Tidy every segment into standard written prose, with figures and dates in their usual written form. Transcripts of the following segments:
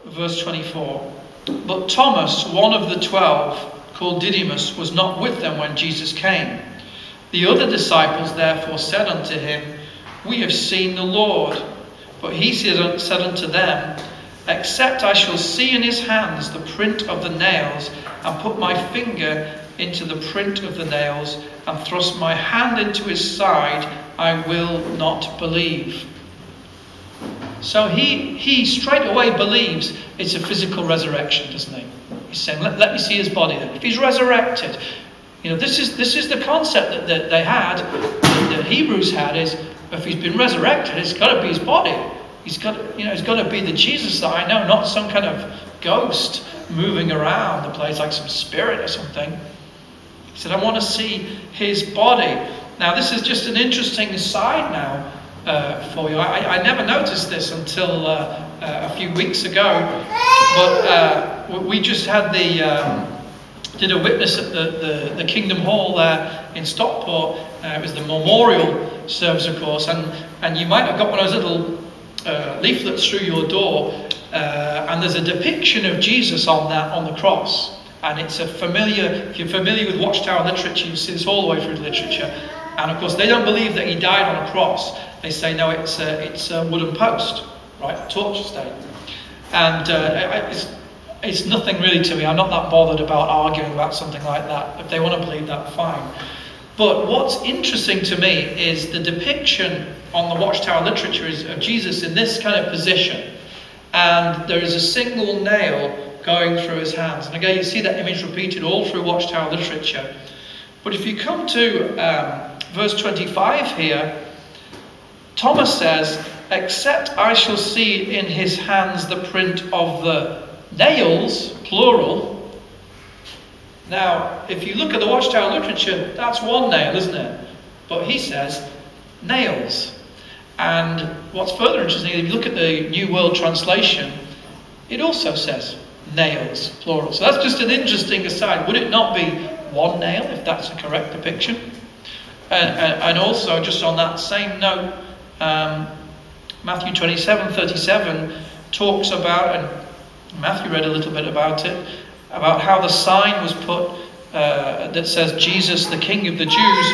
verse 24. But Thomas, one of the 12, called Didymus, was not with them when Jesus came. The other disciples therefore said unto him, We have seen the Lord. But he said unto them, Except I shall see in his hands the print of the nails, and put my finger into the print of the nails, and thrust my hand into his side, I will not believe. So he straight away believes it's a physical resurrection, doesn't he? He's saying, let me see his body then. If he's resurrected, this is the concept that they had, that Hebrews had, is if he's been resurrected, it's got to be his body. It's got to be the Jesus that I know, not some kind of ghost moving around the place like some spirit or something. He said, I want to see his body. Now, this is just an interesting aside now for you. I never noticed this until a few weeks ago, but we just had did a witness at the Kingdom Hall there in Stockport. It was the memorial service, of course, and you might have got one of those little leaflets through your door, and there's a depiction of Jesus on the cross, and it's if you're familiar with Watchtower literature, you see this all the way through the literature, and of course they don't believe that he died on a cross. They say no, it's a wooden post, right, a torture stake, and it's nothing really to me. I'm not that bothered about arguing about something like that. If they want to believe that, fine. But what's interesting to me is the depiction on the Watchtower literature of Jesus in this kind of position, and there is a single nail going through his hands. And again, you see that image repeated all through Watchtower literature. But if you come to verse 25 here, Thomas says, Except I shall see in his hands the print of the nails, plural. Now, if you look at the Watchtower literature, that's one nail, isn't it? But he says nails. And what's further interesting, if you look at the New World Translation, it also says nails, plural. So that's just an interesting aside. Would it not be one nail, if that's a correct depiction? And also, just on that same note, Matthew 27:37 talks about, and Matthew read a little bit about it, about how the sign was put that says Jesus, the King of the Jews.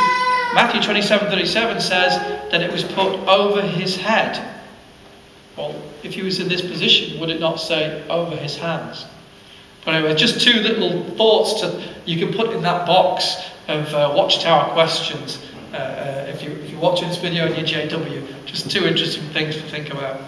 Matthew 27:37 says that it was put over his head. Well, if he was in this position, would it not say over his hands? But anyway, just two little thoughts you can put in that box of Watchtower questions if you're watching this video in your JW. Just two interesting things to think about.